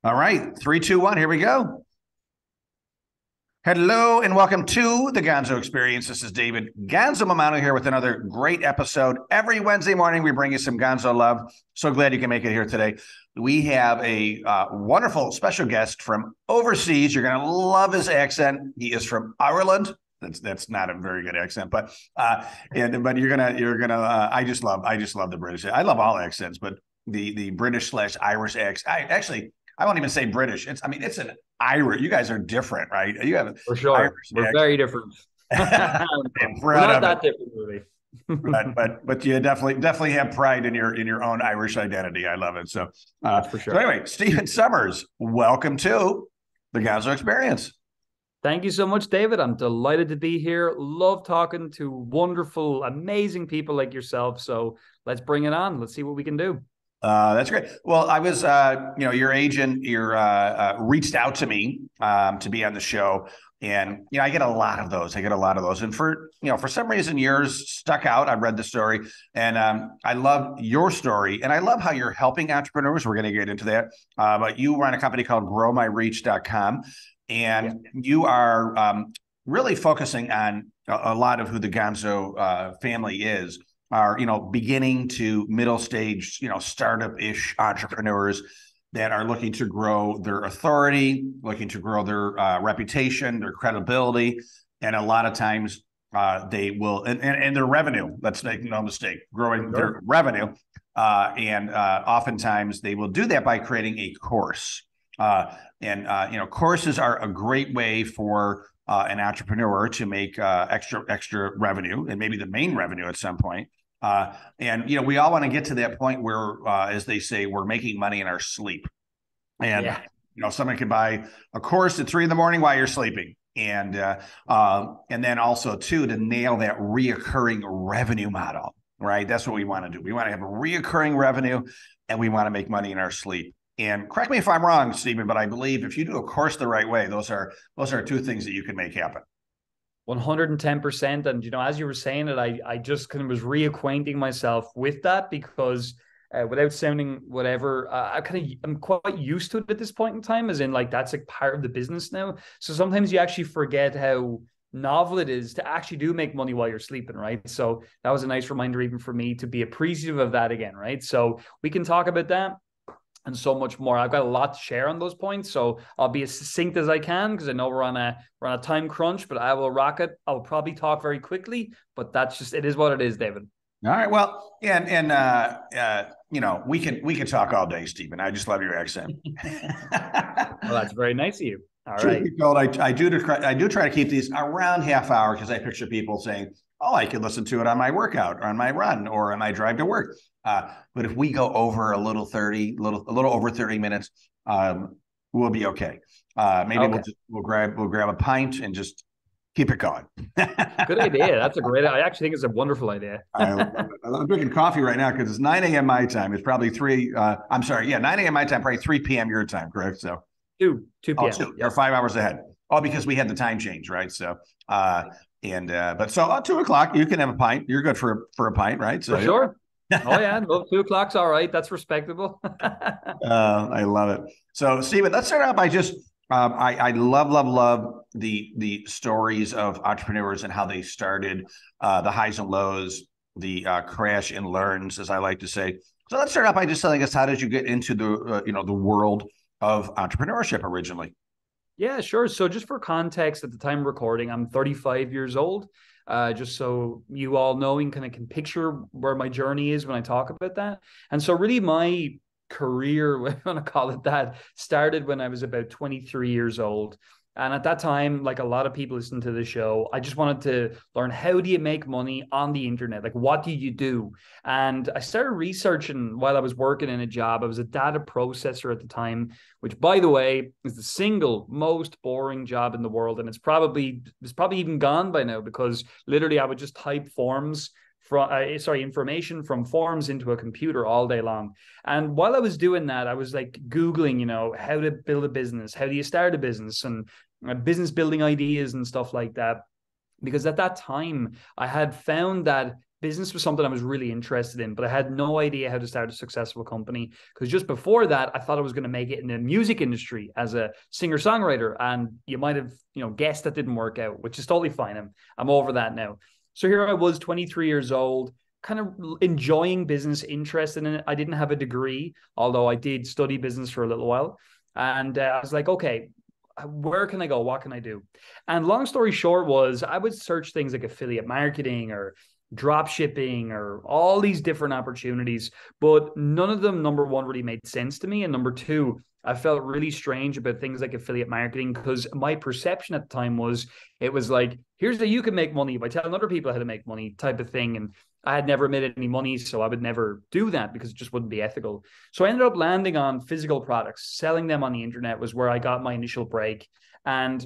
All right, three, two, one, here we go. Hello and welcome to the Gonzo Experience. This is David Gonzo Mamano here with another great episode. Every Wednesday morning, we bring you some Gonzo love. So glad you can make it here today. We have a wonderful special guest from overseas. You're going to love his accent. He is from Ireland. That's not a very good accent, but I just love the British. I love all accents, but the British / Irish accent. I won't even say British. It's an Irish. You guys are different, right? You have For sure. Irish We're accent. very different. We're Proud not of it. that different, really. But you definitely have pride in your own Irish identity. I love it. That's for So sure. anyway, Stephen Summers, welcome to the Gonzo Experience. Thank you so much, David. I'm delighted to be here. Love talking to wonderful, amazing people like yourself. So let's bring it on. Let's see what we can do. That's great. Well, I was, your agent, reached out to me to be on the show, and I get a lot of those. And for some reason, yours stuck out. I read the story, and I love your story, and I love how you're helping entrepreneurs. We're going to get into that, but you run a company called GrowMyReach.com, and you are really focusing on a lot of who the Gonzo family is. Are beginning to middle stage startup-ish entrepreneurs that are looking to grow their authority, looking to grow their reputation, their credibility, and a lot of times they will and their revenue. Let's make no mistake, growing their revenue, and oftentimes they will do that by creating a course. Courses are a great way for an entrepreneur to make extra revenue, and maybe the main revenue at some point. We all want to get to that point where, as they say, we're making money in our sleep. And someone can buy a course at 3 a.m. while you're sleeping, and then also too to nail that reoccurring revenue model. Right, that's what we want to do. We want to have a reoccurring revenue, and we want to make money in our sleep. And correct me if I'm wrong, Stephen, but I believe if you do a course the right way, those are two things that you can make happen. 110%. And, as you were saying it, I just kind of was reacquainting myself with that because without sounding whatever, I'm quite used to it at this point in time, as in like, that's like part of the business now. So sometimes you actually forget how novel it is to actually do make money while you're sleeping, right? So that was a nice reminder even for me to be appreciative of that again, right? So we can talk about that and so much more. I've got a lot to share on those points, so I'll be as succinct as I can because I know we're on a time crunch. But I will rock it. I'll probably talk very quickly, but it is what it is, David. All right. Well, we can talk all day, Stephen. I just love your accent. Well, that's very nice of you. All Truth right. be told, I do try to keep these around half hour because I picture people saying, "Oh, I could listen to it on my workout or on my run or on my drive to work." But if we go over a little over 30 minutes, we'll be okay. Maybe we'll grab a pint and just keep it going. Good idea. That's I actually think it's a wonderful idea. I'm drinking coffee right now because it's 9 a.m. my time. It's probably 9 a.m. my time, probably 3 p.m. your time, correct? So 2 p.m. You're 5 hours ahead. Oh, because we had the time change, right? So, but at 2 o'clock, you can have a pint. You're good for a pint, right? So, for sure. Oh yeah, well, 2 o'clock's all right. That's respectable. I love it. So, Stephen, let's start out by just I love the stories of entrepreneurs and how they started, the highs and lows, the crash and learns, as I like to say. So, let's start out by just telling us, how did you get into the world of entrepreneurship originally? Yeah, sure. So just for context, at the time of recording, I'm 35 years old. Just so you all know and kind of can picture where my journey is when I talk about that. And so really my career, if I want to call it that, started when I was about 23 years old. And at that time, like a lot of people listen to the show, I just wanted to learn, how do you make money on the internet? Like, what do you do? And I started researching while I was working in a job. I was a data processor at the time, which, by the way, is the single most boring job in the world. And it's probably even gone by now, because literally I would just type information from forms into a computer all day long. And while I was doing that, I was like Googling, how to build a business, how do you start a business, and business building ideas and stuff like that. Because at that time, I had found that business was something I was really interested in, but I had no idea how to start a successful company. Because just before that, I thought I was going to make it in the music industry as a singer-songwriter. And you might have, guessed that didn't work out, which is totally fine. I'm over that now. So here I was, 23 years old, kind of enjoying business, interested in it. I didn't have a degree, although I did study business for a little while. And I was like, okay, where can I go? What can I do? And long story short was I would search things like affiliate marketing or drop shipping or all these different opportunities, but none of them, number one, really made sense to me. And number two, I felt really strange about things like affiliate marketing because my perception at the time was it was like, here's how you can make money by telling other people how to make money type of thing. And I had never made any money, so I would never do that because it just wouldn't be ethical. So I ended up landing on physical products. Selling them on the internet was where I got my initial break. And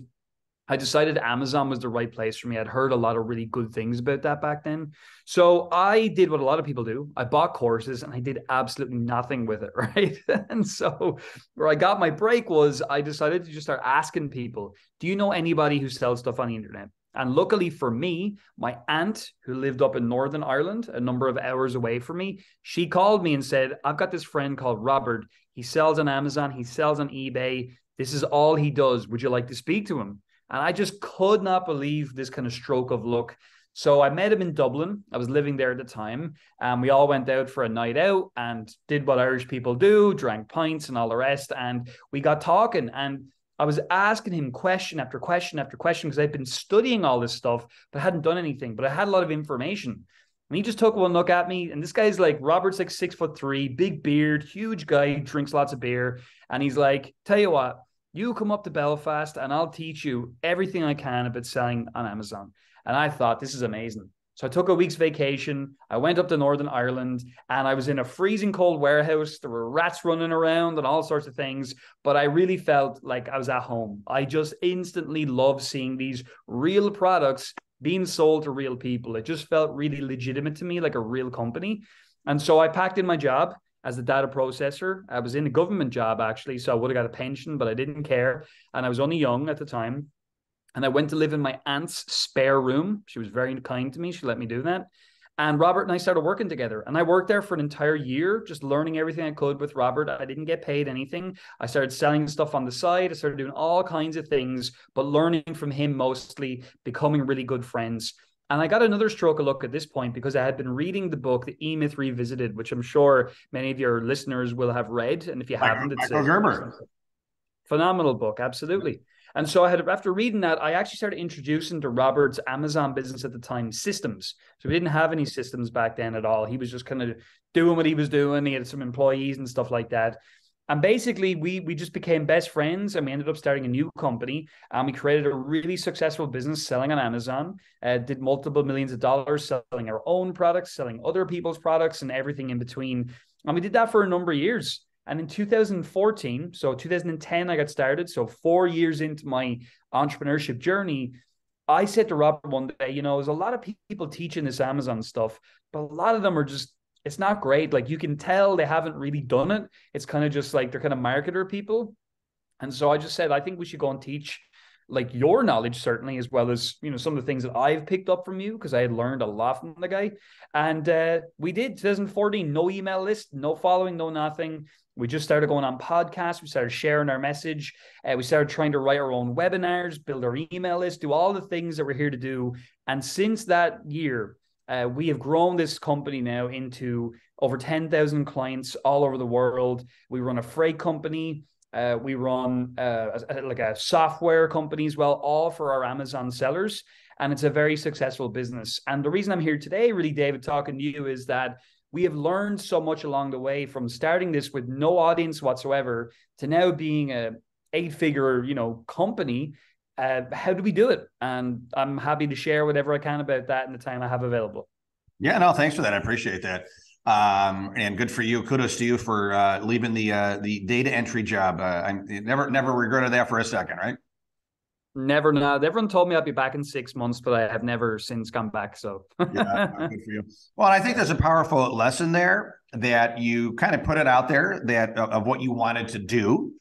I decided Amazon was the right place for me. I'd heard a lot of really good things about that back then. So I did what a lot of people do. I bought courses and I did absolutely nothing with it, right? And so where I got my break was I decided to just start asking people, do you know anybody who sells stuff on the internet? And luckily for me, my aunt, who lived up in Northern Ireland, a number of hours away from me, she called me and said, I've got this friend called Robert. He sells on Amazon. He sells on eBay. This is all he does. Would you like to speak to him? And I just could not believe this kind of stroke of luck. So I met him in Dublin. I was living there at the time. And we all went out for a night out and did what Irish people do, drank pints and all the rest. And we got talking. And I was asking him question after question after question because I'd been studying all this stuff, but hadn't done anything. But I had a lot of information. And he just took one look at me. And this guy's like, Robert's like 6'3", big beard, huge guy, drinks lots of beer. And he's like, tell you what, you come up to Belfast and I'll teach you everything I can about selling on Amazon. And I thought, this is amazing. So I took a week's vacation. I went up to Northern Ireland and I was in a freezing cold warehouse. There were rats running around and all sorts of things, but I really felt like I was at home. I just instantly love seeing these real products being sold to real people. It just felt really legitimate to me, like a real company. And so I packed in my job as a data processor. I was in a government job, actually, so I would have got a pension, but I didn't care. And I was only young at the time. And I went to live in my aunt's spare room. She was very kind to me. She let me do that. And Robert and I started working together. And I worked there for an entire year, just learning everything I could with Robert. I didn't get paid anything. I started selling stuff on the side. I started doing all kinds of things, but learning from him mostly, becoming really good friends. And I got another stroke of luck at this point because I had been reading the book, The E-Myth Revisited, which I'm sure many of your listeners will have read. And if you haven't, it's a phenomenal book. Absolutely. And so after reading that, I actually started introducing to Robert's Amazon business at the time, systems. So we didn't have any systems back then at all. He was just kind of doing what he was doing. He had some employees and stuff like that. And basically, we just became best friends and we ended up starting a new company. And we created a really successful business selling on Amazon, did multiple millions of dollars, selling our own products, selling other people's products and everything in between. And we did that for a number of years. And in 2014, so 2010, I got started. So 4 years into my entrepreneurship journey, I said to Robert one day, there's a lot of people teaching this Amazon stuff, but a lot of them are just, it's not great. Like you can tell they haven't really done it. It's kind of just like they're kind of marketer people. And so I just said, I think we should go and teach like your knowledge, certainly, as well as, some of the things that I've picked up from you, because I had learned a lot from the guy. And we did 2014, no email list, no following, no nothing. We just started going on podcasts. We started sharing our message. We started trying to write our own webinars, build our email list, do all the things that we're here to do. And since that year, we have grown this company now into over 10,000 clients all over the world. We run a freight company. We run like a software company as well, all for our Amazon sellers. And it's a very successful business. And the reason I'm here today, really, David, talking to you is that we have learned so much along the way from starting this with no audience whatsoever to now being a 8-figure, company. How do we do it? And I'm happy to share whatever I can about that in the time I have available. Yeah, no, thanks for that. I appreciate that. And good for you. Kudos to you for leaving the data entry job. I never regretted that for a second, right? Never. Not. Everyone told me I'd be back in 6 months, but I have never since come back. So yeah, good for you. Well, I think there's a powerful lesson there that you kind of put it out there that of what you wanted to do.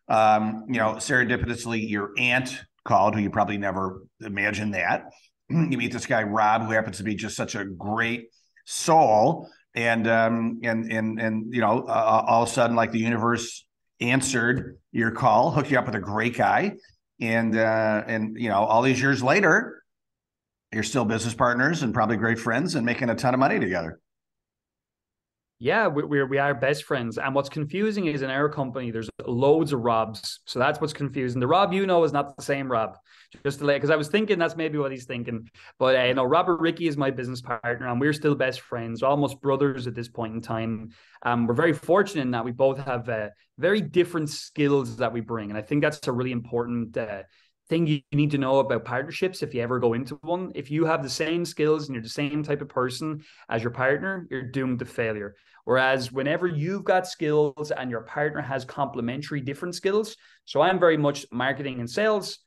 Serendipitously, your aunt called, who you probably never imagined that. You meet this guy, Rob, who happens to be just such a great soul. And all of a sudden, like the universe answered your call, hooked you up with a great guy. And all these years later, you're still business partners and probably great friends and making a ton of money together. Yeah, we are best friends. And what's confusing is in our company, there's loads of Robs. So that's what's confusing. The Rob you know is not the same Rob. Just to because I was thinking that's maybe what he's thinking. But Robert Ricky is my business partner, and we're still best friends, almost brothers at this point in time. We're very fortunate in that we both have very different skills that we bring, and I think that's a really important thing you need to know about partnerships if you ever go into one. If you have the same skills and you're the same type of person as your partner, you're doomed to failure. Whereas whenever you've got skills and your partner has complementary different skills, so I'm very much marketing and sales.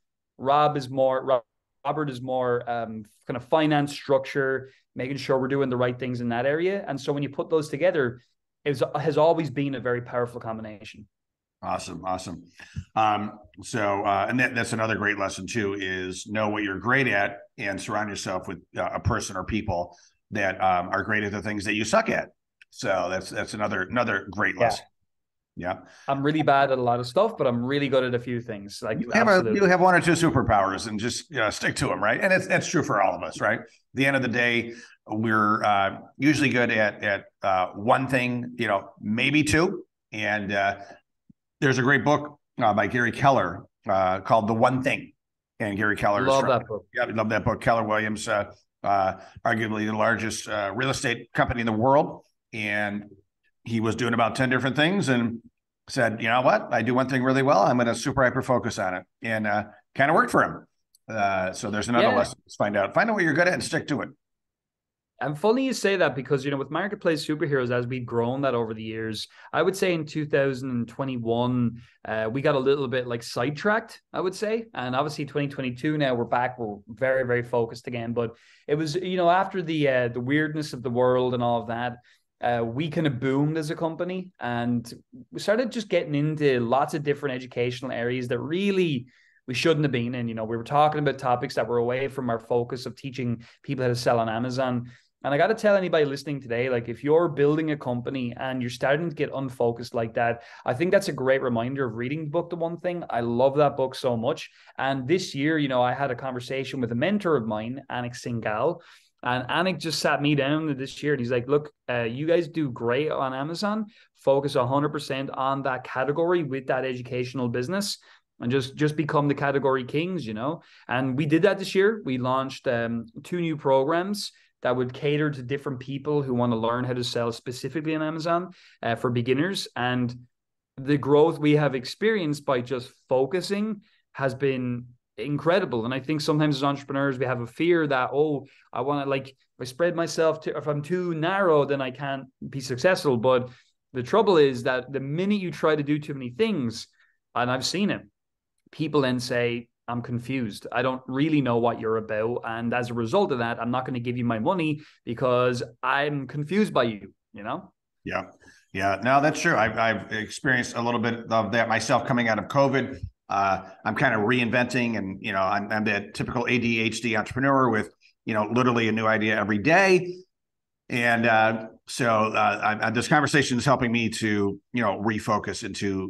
Robert is more kind of finance structure, making sure we're doing the right things in that area. And so when you put those together, it has always been a very powerful combination. Awesome. And that's another great lesson too, is know what you're great at and surround yourself with a person or people that are great at the things that you suck at. So that's another great lesson. Yeah. I'm really bad at a lot of stuff, but I'm really good at a few things. Like you have one or two superpowers and just stick to them, right? And that's true for all of us, right? At the end of the day, we're usually good at one thing, maybe two. And there's a great book by Gary Keller called The One Thing. And Gary Keller that book. Yeah, I love that book. Keller Williams, arguably the largest real estate company in the world. And he was doing about 10 different things and said, you know what? I do one thing really well. I'm going to super hyper focus on it. And kind of worked for him. So there's another lesson. Let's find out what you're good at and stick to it. And funny you say that because, with Marketplace Superheroes, as we've grown that over the years, I would say in 2021, we got a little bit like sidetracked, I would say. And obviously 2022, now we're back. We're very, very focused again. But it was, after the weirdness of the world and all of that, we kind of boomed as a company, and we started just getting into lots of different educational areas that really we shouldn't have been in. We were talking about topics that were away from our focus of teaching people how to sell on Amazon. And I got to tell anybody listening today, like if you're building a company and you're starting to get unfocused like that, I think that's a great reminder of reading the book, The One Thing. I love that book so much. And this year, I had a conversation with a mentor of mine, Anik Singhal. And Anik just sat me down this year and he's like, look, you guys do great on Amazon. Focus 100% on that category with that educational business and just become the category kings, And we did that this year. We launched 2 new programs that would cater to different people who want to learn how to sell specifically on Amazon for beginners. And the growth we have experienced by just focusing has been incredible. And I think sometimes as entrepreneurs, we have a fear that, I want to if I spread myself if I'm too narrow, then I can't be successful. But the trouble is that the minute you try to do too many things, and I've seen it, people then say, I'm confused. I don't really know what you're about. And as a result of that, I'm not going to give you my money because I'm confused by you, Yeah. No, that's true. I've experienced a little bit of that myself coming out of COVID. I'm kind of reinventing and, I'm the typical ADHD entrepreneur with, literally a new idea every day. And so this conversation is helping me to, refocus into,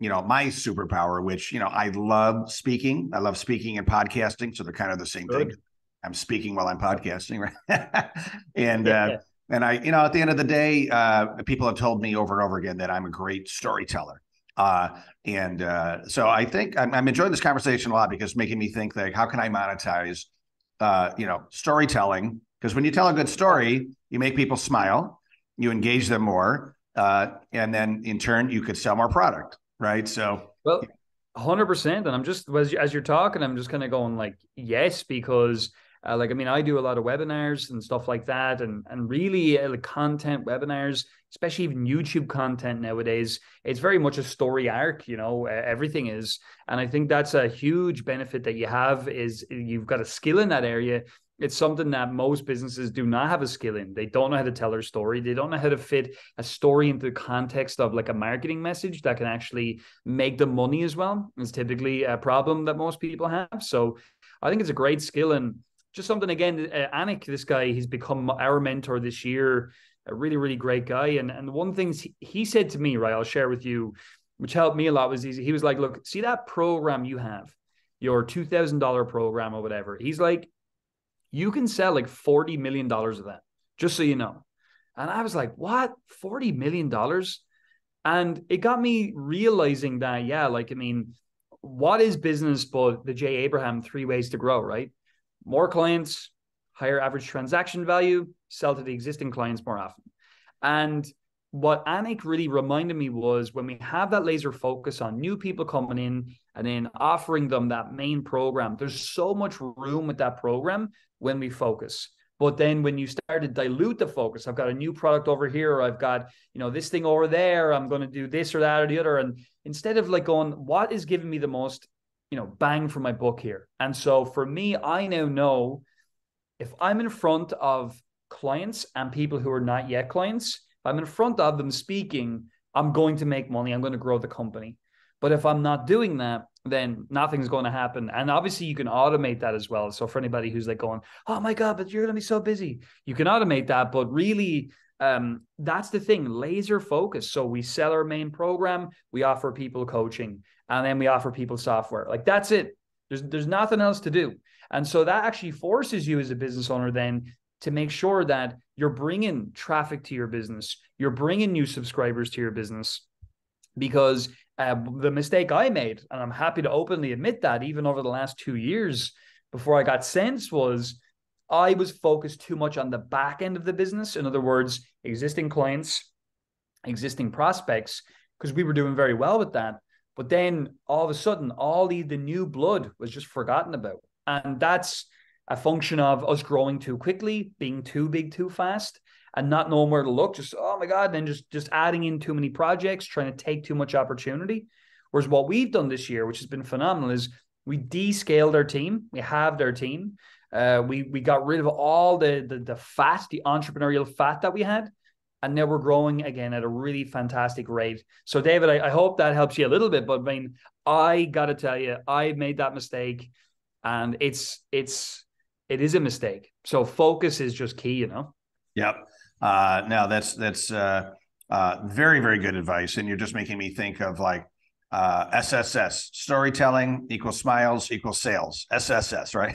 my superpower, which, I love speaking. I love speaking and podcasting. So they're kind of the same thing. I'm speaking while I'm podcasting, right? And I, at the end of the day, people have told me over and over again that I'm a great storyteller. So I think I'm enjoying this conversation a lot because it's making me think like, how can I monetize, storytelling? Because when you tell a good story, you make people smile, you engage them more, and then in turn, you could sell more product, right? So, 100%. And I'm just, as you're talking, I'm just kind of going like, yes, because I do a lot of webinars and stuff like that, and really content webinars, especially even YouTube content nowadays. It's very much a story arc, everything is. And I think that's a huge benefit that you have is you've got a skill in that area. It's something that most businesses do not have a skill in. They don't know how to tell their story. They don't know how to fit a story into the context of like a marketing message that can actually make them money as well. It's typically a problem that most people have. So I think it's a great skill. And just something again, Anik, this guy, he's become our mentor this year, a really, really great guy. And one thing he said to me, right, I'll share with you, which helped me a lot, was he was like, look, see that program you have, your $2,000 program or whatever. He's like, you can sell like $40 million of that, just so you know. And I was like, what? $40 million? And it got me realizing that, yeah, like, I mean, what is business but the Jay Abraham 3 ways to grow, right? More clients, higher average transaction value, sell to the existing clients more often. And what Anik really reminded me was when we have that laser focus on new people coming in and then offering them that main program, there's so much room with that program when we focus. But then when you start to dilute the focus, I've got a new product over here, or I've got, this thing over there, I'm going to do this or that or the other. And instead of like going, what is giving me the most, bang for my buck here? And so for me, I now know if I'm in front of clients and people who are not yet clients, if I'm in front of them speaking, I'm going to make money. I'm going to grow the company. But if I'm not doing that, then nothing's going to happen. And obviously you can automate that as well. So for anybody who's like going, oh my God, but you're going to be so busy, you can automate that. But really, that's the thing, laser focus. So we sell our main program, we offer people coaching, and then we offer people software. Like that's it. There's nothing else to do. And so that actually forces you as a business owner then to make sure that you're bringing traffic to your business, you're bringing new subscribers to your business. Because the mistake I made, and I'm happy to openly admit that even over the last 2 years before I got Sense, was I was focused too much on the back end of the business. In other words, existing clients, existing prospects, because we were doing very well with that. But then all of a sudden, all the new blood was just forgotten about. And that's a function of us growing too quickly, being too big, too fast, and not knowing where to look. Just, oh my God, then just adding in too many projects, trying to take too much opportunity. Whereas what we've done this year, which has been phenomenal, is we descaled our team. We halved our team. We got rid of all the fat, the entrepreneurial fat that we had. And now we're growing again at a really fantastic rate. So David, I hope that helps you a little bit, but I mean, I got to tell you, I made that mistake, and it is a mistake. So focus is just key, Yep. No, that's very, very good advice. And you're just making me think of like SSS, storytelling equals smiles equals sales. SSS, right?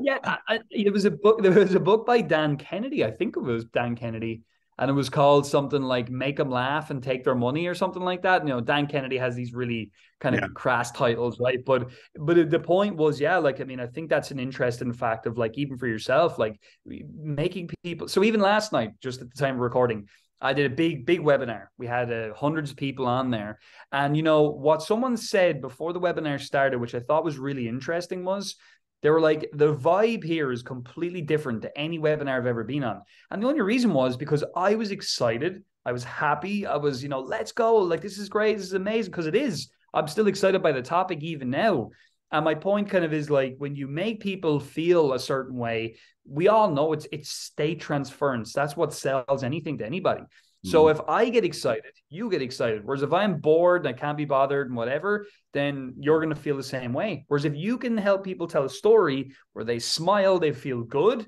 Yeah, there was a book by Dan Kennedy. I think it was Dan Kennedy, and it was called something like "Make Them Laugh and Take Their Money" or something like that. Dan Kennedy has these really kind of crass titles, right? But the point was, yeah, like, I mean, I think that's an interesting fact of like, even for yourself, like making people. So even last night, just at the time of recording, I did a big webinar. We had hundreds of people on there. And what someone said before the webinar started, which I thought was really interesting, was they were like, the vibe here is completely different to any webinar I've ever been on. And the only reason was because I was excited. I was happy. I was, let's go. Like, this is great. This is amazing, because it is. I'm still excited by the topic even now. And my point kind of is like, when you make people feel a certain way, we all know it's state transference. That's what sells anything to anybody. So if I get excited, you get excited. Whereas if I'm bored and I can't be bothered and whatever, then you're going to feel the same way. Whereas if you can help people tell a story where they smile, they feel good,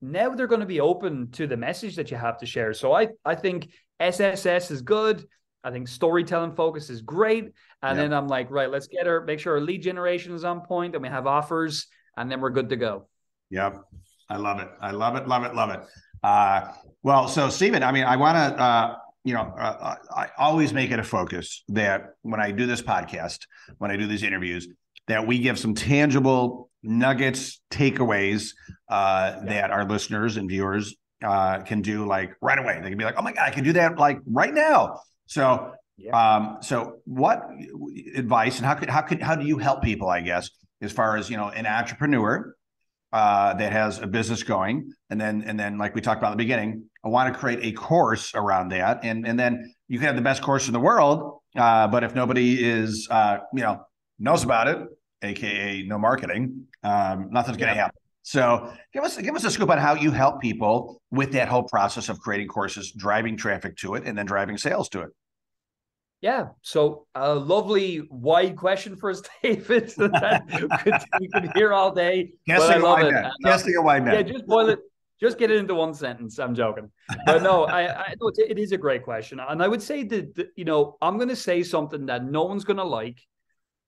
now they're going to be open to the message that you have to share. So I think SSS is good. I think storytelling focus is great. And then I'm like, right, let's make sure our lead generation is on point and we have offers, and then we're good to go. Yep. I love it. I love it. Love it. Love it. Well, so Stephen, I mean, I want to, I always make it a focus that when I do this podcast, when I do these interviews, that we give some tangible nuggets, takeaways that our listeners and viewers can do like right away. They can be like, oh my God, I can do that like right now. So, so what advice and how do you help people, I guess, as far as, an entrepreneur that has a business going, and then like we talked about in the beginning, I want to create a course around that, and then you can have the best course in the world, but if nobody is knows about it, aka no marketing, nothing's going to happen. So give us a scoop on how you help people with that whole process of creating courses, driving traffic to it, and then driving sales to it. Yeah. So a lovely wide question for us, David, that we could hear all day, but I Casting a love wide it. net. And, Casting a wide yeah, net. just boil it. Just get it into one sentence. I'm joking, but no, I know it is a great question, and I would say that I'm going to say something that no one's going to like,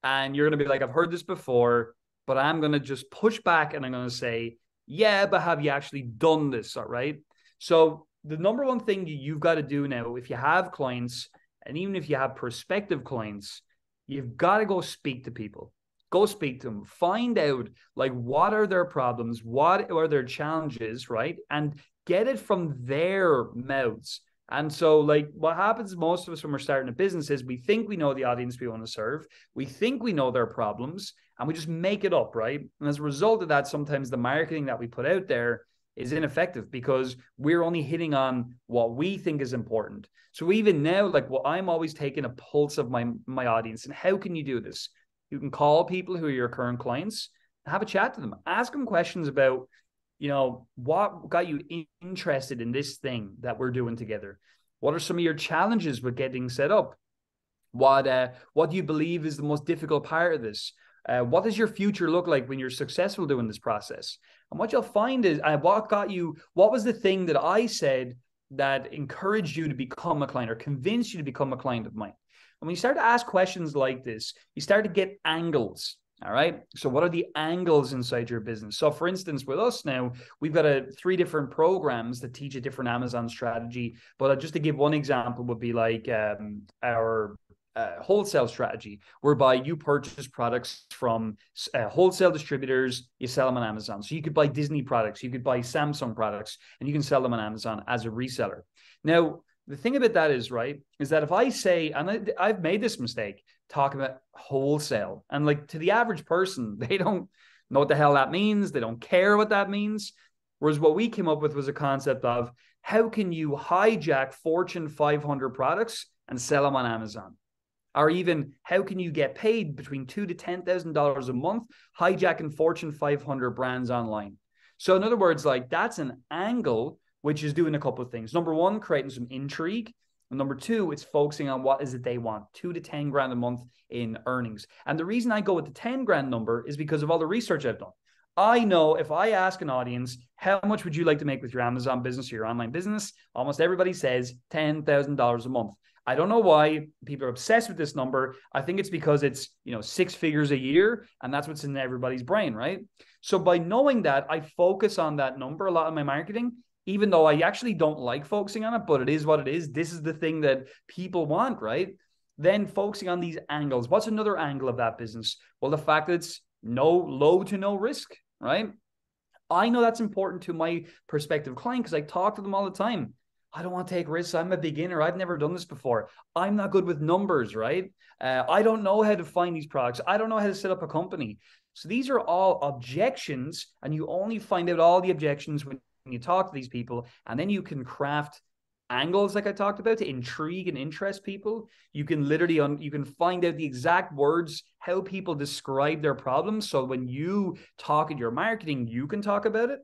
and you're going to be like, I've heard this before, but I'm going to just push back, and I'm going to say, yeah, but have you actually done this? All right. So the number one thing you've got to do now, if you have clients, and even if you have prospective clients, you've got to go speak to people. Go speak to them. Find out like what are their problems, what are their challenges, right? And get it from their mouths. And so, like, what happens most of us when we're starting a business is we think we know the audience we want to serve, we think we know their problems, and we just make it up, right? And as a result of that, sometimes the marketing that we put out there is ineffective because we're only hitting on what we think is important. So even now, like, well, I'm always taking a pulse of my audience. And how can you do this? You can call people who are your current clients, have a chat to them, ask them questions about, what got you interested in this thing that we're doing together? What are some of your challenges with getting set up? What do you believe is the most difficult part of this? What does your future look like when you're successful doing this process? And what you'll find is what was the thing that I said that encouraged you to become a client or convinced you to become a client of mine? And when you start to ask questions like this, you start to get angles. All right. So what are the angles inside your business? So for instance, with us now, we've got 3 different programs that teach a different Amazon strategy. But just to give one example would be like our wholesale strategy, whereby you purchase products from wholesale distributors, you sell them on Amazon. So you could buy Disney products, you could buy Samsung products, and you can sell them on Amazon as a reseller. Now, the thing about that is, right, is that if I say, and I've made this mistake, talking about wholesale, and like to the average person, they don't know what the hell that means. They don't care what that means. Whereas what we came up with was a concept of how can you hijack Fortune 500 products and sell them on Amazon? Or even how can you get paid between $2,000 to $10,000 a month hijacking Fortune 500 brands online? So in other words, like that's an angle which is doing a couple of things. Number one, creating some intrigue. And number two, it's focusing on what is it they want, 2 to 10 grand a month in earnings. And the reason I go with the 10 grand number is because of all the research I've done. I know if I ask an audience, how much would you like to make with your Amazon business or your online business? Almost everybody says $10,000 a month. I don't know why people are obsessed with this number. I think it's because it's, 6 figures a year, and that's what's in everybody's brain, right? So by knowing that, I focus on that number a lot in my marketing, even though I actually don't like focusing on it, but it is what it is. This is the thing that people want, right? Then focusing on these angles. What's another angle of that business? Well, the fact that it's low to no risk, right? I know that's important to my prospective client because I talk to them all the time. I don't want to take risks. I'm a beginner. I've never done this before. I'm not good with numbers, right? I don't know how to find these products. I don't know how to set up a company. So these are all objections, and you only find out all the objections when you talk to these people, and then you can craft angles like I talked about to intrigue and interest people. You can literally you can find out the exact words, how people describe their problems. So when you talk in your marketing, you can talk about it.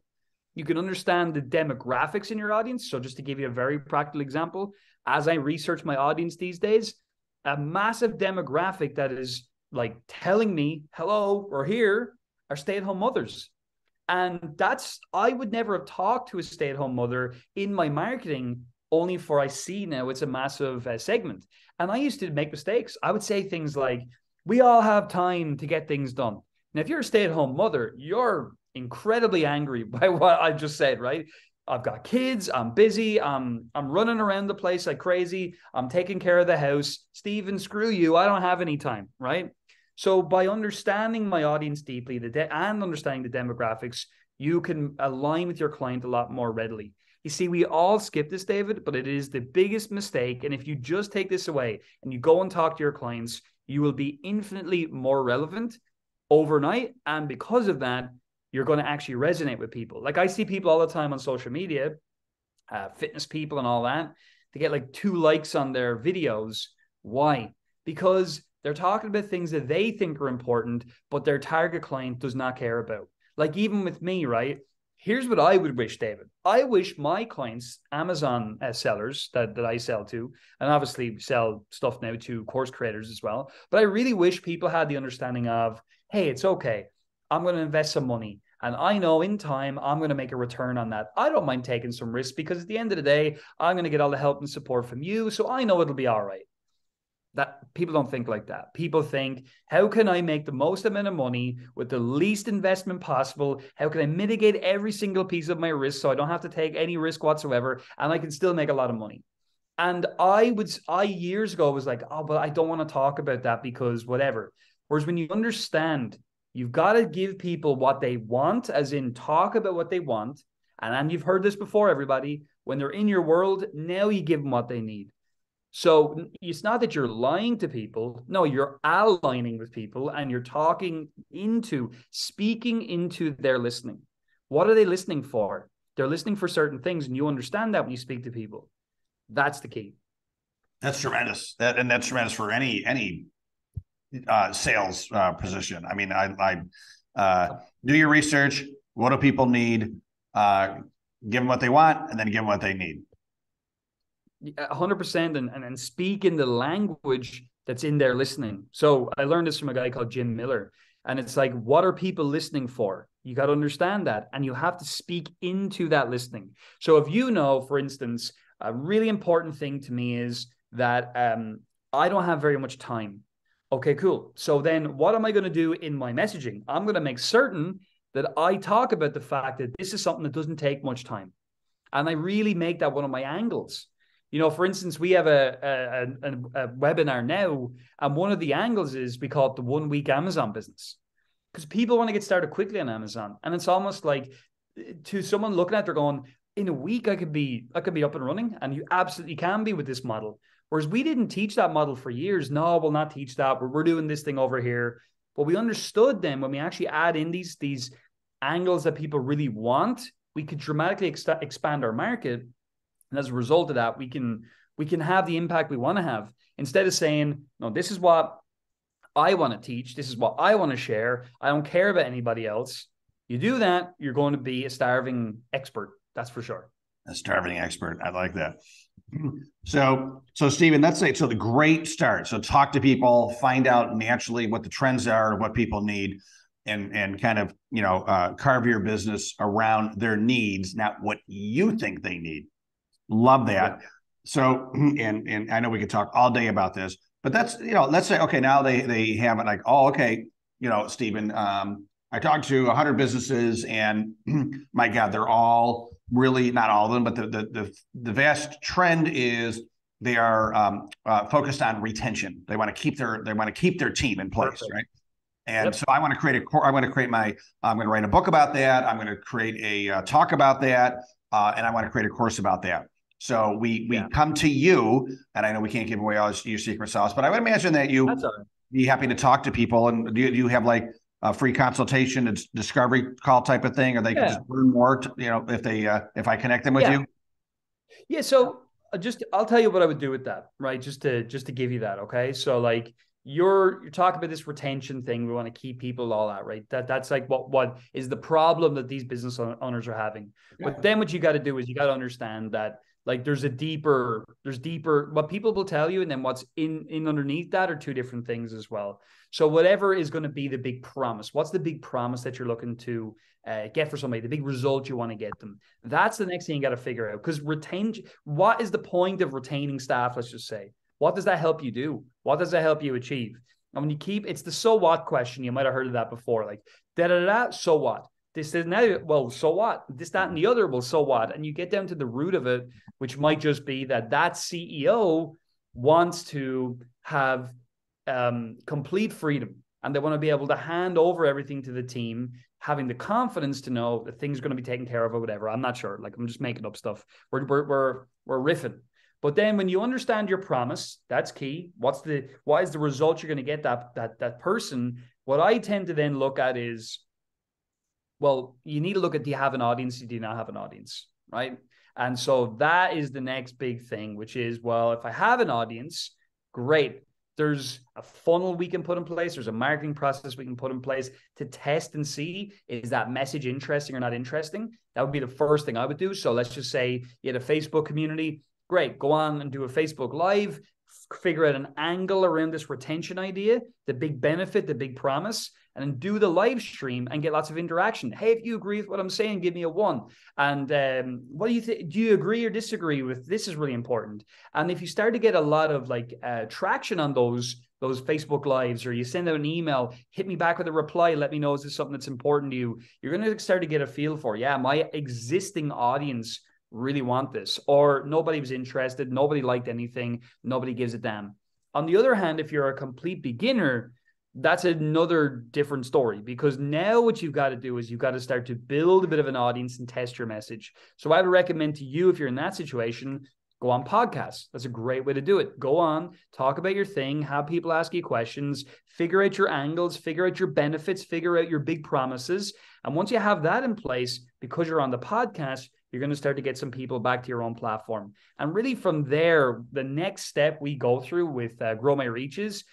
You can understand the demographics in your audience. So just to give you a very practical example, as I research my audience these days, a massive demographic that is like telling me, hello, we're here, are stay-at-home mothers. And I would never have talked to a stay-at-home mother in my marketing, only for I see now it's a massive segment. And I used to make mistakes. I would say things like, we all have time to get things done. Now, if you're a stay-at-home mother, you're incredibly angry by what I just said, right? I've got kids, I'm busy, I'm running around the place like crazy, I'm taking care of the house. Steven, screw you, I don't have any time, right? So by understanding my audience deeply and understanding the demographics, you can align with your client a lot more readily. You see, we all skip this, David, but it is the biggest mistake. And if you just take this away and you go and talk to your clients, you will be infinitely more relevant overnight. And because of that, you're going to actually resonate with people. Like I see people all the time on social media, fitness people and all that, they get like 2 likes on their videos. Why? Because they're talking about things that they think are important, but their target client does not care about. Like even with me, right? Here's what I would wish, David. I wish my clients, Amazon sellers that I sell to, and obviously sell stuff now to course creators as well, but I really wish people had the understanding of, hey, it's okay. I'm going to invest some money. And I know in time, I'm going to make a return on that. I don't mind taking some risks because at the end of the day, I'm going to get all the help and support from you. So I know it'll be all right. That people don't think like that. People think, how can I make the most amount of money with the least investment possible? How can I mitigate every single piece of my risk so I don't have to take any risk whatsoever and I can still make a lot of money? And I years ago was like, oh, but I don't want to talk about that because whatever. Whereas when you understand, you've got to give people what they want, as in talk about what they want. And you've heard this before, everybody. When they're in your world, now you give them what they need. So it's not that you're lying to people. No, you're aligning with people and you're speaking into their listening. What are they listening for? They're listening for certain things, and you understand that when you speak to people. That's the key. That's tremendous. That's tremendous for any sales position. I mean, I do your research. What do people need? Give them what they want, and then give them what they need. 100% and speak in the language that's in their listening. So I learned this from a guy called Jim Miller. And it's like, what are people listening for? You got to understand that. And you have to speak into that listening. So if you know, for instance, a really important thing to me is that I don't have very much time. Okay, cool. So then what am I going to do in my messaging? I'm going to make certain that I talk about the fact that this is something that doesn't take much time. And I really make that one of my angles. You know, for instance, we have a webinar now, and one of the angles is we call it the 1 week Amazon business, because people want to get started quickly on Amazon. And it's almost like, to someone looking at it, they're going, in a week, I could be up and running. And you absolutely can be with this model. Whereas we didn't teach that model for years. No, we'll not teach that. We're doing this thing over here. But we understood then when we actually add in these angles that people really want, we could dramatically expand our market. And as a result of that, we can have the impact we want to have, instead of saying, no, this is what I want to teach. This is what I want to share. I don't care about anybody else. You do that, you're going to be a starving expert. That's for sure. A starving expert. I like that. So Stephen, let's say, so the great start. So talk to people, find out naturally what the trends are, what people need, and kind of, carve your business around their needs, not what you think they need. Love that. Yeah. So, and I know we could talk all day about this, but that's, let's say, okay, now they have it like, oh, okay, Stephen, I talked to 100 businesses and my God, they're all really, not all of them, but the vast trend is they are focused on retention. They want to keep their team in place. Perfect. Right. And so I want to I'm going to write a book about that. I'm going to create a talk about that. And I want to create a course about that. So we come to you, and I know we can't give away all your secret sauce, but I would imagine that you be happy to talk to people. And do you have like a free consultation, it's discovery call type of thing, or they can just learn more, if I connect them with you? Yeah. So I'll tell you what I would do with that, right? Just to give you that. Okay. So like you're talking about this retention thing. We want to keep people, all that, right? That's like what is the problem that these business owners are having. Yeah. But then what you got to do is you got to understand that like there's deeper, what people will tell you, and then what's in underneath that are two different things as well. So whatever is going to be the big promise, what's the big promise that you're looking to get for somebody, the big result you want to get them? That's the next thing you got to figure out. Because what is the point of retaining staff? Let's just say, what does that help you do? What does that help you achieve? And when it's the so what question. You might have heard of that before, like so what? This is now, well, so what? This, that, and the other, well, so what? And you get down to the root of it, which might just be that CEO wants to have complete freedom, and they want to be able to hand over everything to the team, having the confidence to know that things are going to be taken care of or whatever. I'm not sure. Like, I'm just making up stuff. We're riffing. But then when you understand your promise, that's key. What is the result you're going to get that person? What I tend to then look at is, well, you need to look at, do you have an audience? Do you not have an audience, right? And so that is the next big thing, which is, well, if I have an audience, great. There's a funnel we can put in place. There's a marketing process we can put in place to test and see, is that message interesting or not interesting? That would be the first thing I would do. So let's just say you had a Facebook community. Great. Go on and do a Facebook Live, figure out an angle around this retention idea, the big benefit, the big promise, and then do the live stream and get lots of interaction. Hey, if you agree with what I'm saying, give me a 1. And what do you think? Do you agree or disagree with this? Is really important. And if you start to get a lot of traction on those Facebook Lives, or you send out an email, hit me back with a reply, let me know, is this something that's important to you? You're going to start to get a feel for, yeah, my existing audience really want this, or nobody was interested, nobody liked anything, nobody gives a damn. On the other hand, if you're a complete beginner, that's another different story, because now what you've got to do is you've got to start to build a bit of an audience and test your message. So I would recommend to you, if you're in that situation, go on podcasts. That's a great way to do it. Go on, talk about your thing, have people ask you questions, figure out your angles, figure out your benefits, figure out your big promises. And once you have that in place, because you're on the podcast, you're going to start to get some people back to your own platform. And really from there, the next step we go through with Grow My Reach is,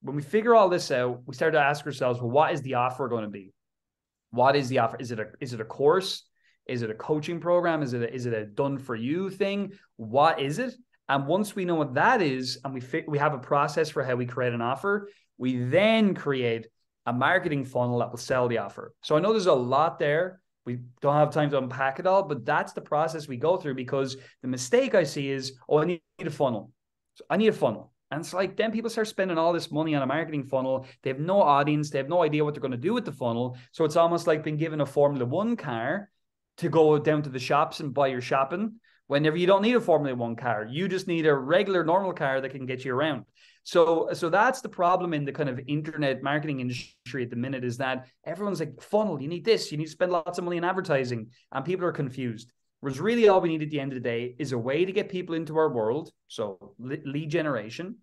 when we figure all this out, we start to ask ourselves, well, what is the offer going to be? What is the offer? Is it a course? Is it a coaching program? Is it a done for you thing? What is it? And once we know what that is, and we have a process for how we create an offer, we then create a marketing funnel that will sell the offer. So I know there's a lot there. We don't have time to unpack it all, but that's the process we go through, because the mistake I see is, oh, I need a funnel. So I need a funnel. And it's like, then people start spending all this money on a marketing funnel. They have no audience. They have no idea what they're going to do with the funnel. So it's almost like being given a Formula One car to go down to the shops and buy your shopping, whenever you don't need a Formula One car. You just need a regular, normal car that can get you around. So that's the problem in the kind of internet marketing industry at the minute, is that everyone's like, funnel, you need this, you need to spend lots of money on advertising, and people are confused. Whereas really all we need at the end of the day is a way to get people into our world. So lead generation.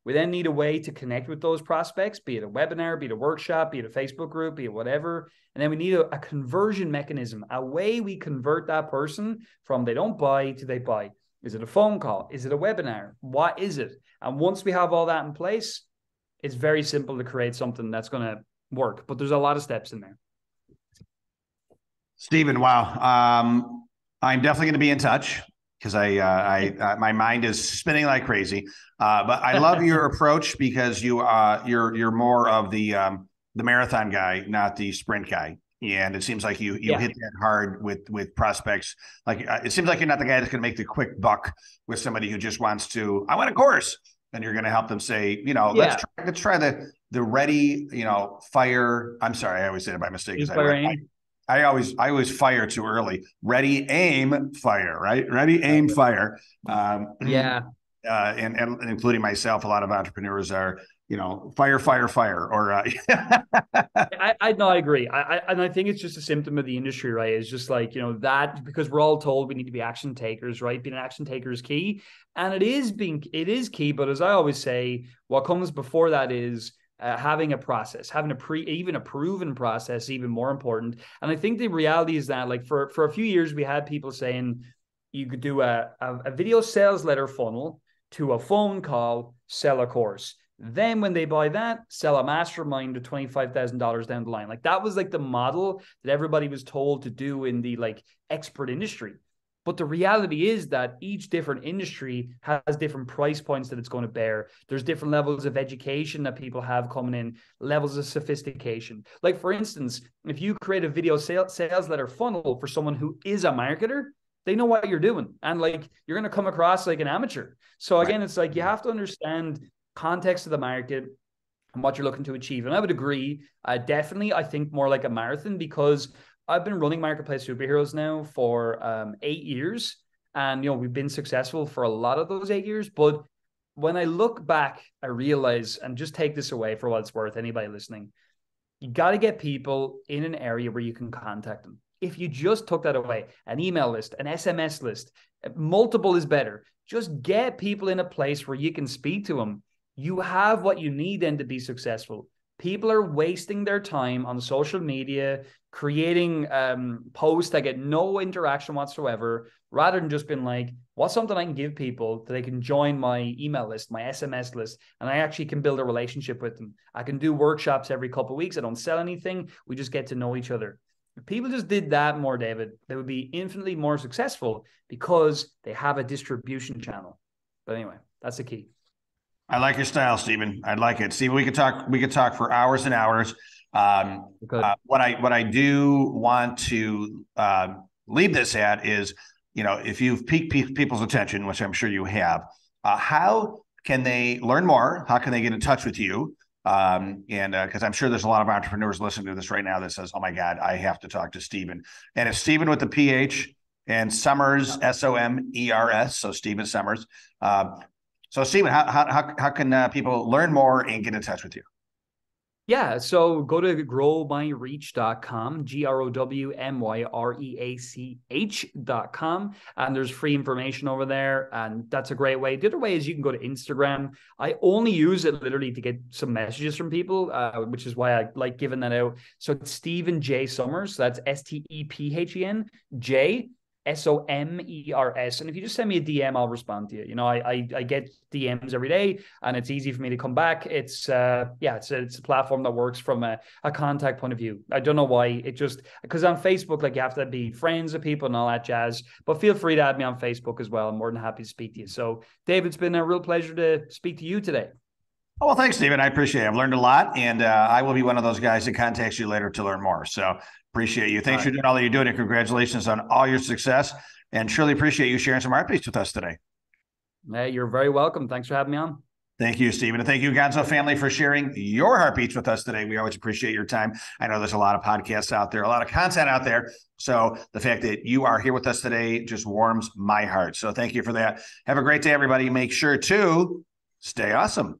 We then need a way to connect with those prospects, be it a webinar, be it a workshop, be it a Facebook group, be it whatever. And then we need a conversion mechanism, a way we convert that person from they don't buy to they buy. Is it a phone call? Is it a webinar? What is it? And once we have all that in place, it's very simple to create something that's going to work. But there's a lot of steps in there. Stephen, wow. I'm definitely going to be in touch, because my mind is spinning like crazy. But I love your approach, because you're more of the marathon guy, not the sprint guy. And it seems like you hit that hard with prospects. Like it seems like you're not the guy that's going to make the quick buck with somebody who just wants to, I want a course. And you're going to help them say, let's try the ready, fire. I'm sorry, I always say it by mistake. I always fire too early. Ready, aim, fire, right? Ready, aim, fire. And including myself, a lot of entrepreneurs are, fire, or. I agree. I think it's just a symptom of the industry, right? It's just like, that, because we're all told we need to be action takers, right? Being an action taker is key. And it is key. But as I always say, what comes before that is having a process, having even a proven process, even more important. And I think the reality is that, like, for a few years, we had people saying you could do a video sales letter funnel to a phone call, sell a course. Then when they buy that, sell a mastermind of $25,000 down the line. Like, that was like the model that everybody was told to do in the expert industry. But the reality is that each different industry has different price points that it's going to bear. There's different levels of education that people have coming in, levels of sophistication. Like, for instance, if you create a video sales letter funnel for someone who is a marketer, they know what you're doing. And you're going to come across like an amateur. So again, It's like, you have to understand context of the market and what you're looking to achieve. And I would agree, definitely, I think more like a marathon, because I've been running Marketplace Superheroes now for 8 years. And, we've been successful for a lot of those 8 years. But when I look back, I realize, and just take this away for what it's worth, anybody listening, you got to get people in an area where you can contact them. If you just took that away, an email list, an SMS list, multiple is better. Just get people in a place where you can speak to them. You have what you need then to be successful. People are wasting their time on social media, creating posts that get no interaction whatsoever, rather than just being like, what's something I can give people that they can join my email list, my SMS list, and I actually can build a relationship with them. I can do workshops every couple of weeks. I don't sell anything. We just get to know each other. If people just did that more, David, they would be infinitely more successful because they have a distribution channel. But anyway, that's the key. I like your style, Stephen. I like it. Steve, we could talk for hours and hours. What I do want to leave this at is, if you've piqued people's attention, which I'm sure you have, how can they learn more? How can they get in touch with you? Because I'm sure there's a lot of entrepreneurs listening to this right now that says, oh my God, I have to talk to Stephen. And it's Stephen with the PH and Summers, Somers. So Stephen Summers. So Stephen, how can people learn more and get in touch with you? Yeah, so go to growmyreach.com, growmyreach.com, and there's free information over there, and that's a great way. The other way is you can go to Instagram. I only use it literally to get some messages from people, which is why I like giving that out. So it's Stephen J. Summers. That's Stephen J. Somers. And if you just send me a DM, I'll respond to you. I get DMs every day, and it's easy for me to come back. It's it's a platform that works from a contact point of view. I don't know why. It just, because on Facebook, like, you have to be friends with people and all that jazz. But feel free to add me on Facebook as well. I'm more than happy to speak to you. So, Dave, it's been a real pleasure to speak to you today. Oh, well, thanks, Stephen. I appreciate it. I've learned a lot, and I will be one of those guys that contacts you later to learn more. So appreciate you. Thanks for doing all that you're doing, and congratulations on all your success. And surely appreciate you sharing some heartbeats with us today. Hey, you're very welcome. Thanks for having me on. Thank you, Stephen. And thank you, Gonzo family, for sharing your heartbeats with us today. We always appreciate your time. I know there's a lot of podcasts out there, a lot of content out there. So the fact that you are here with us today just warms my heart. So thank you for that. Have a great day, everybody. Make sure to stay awesome.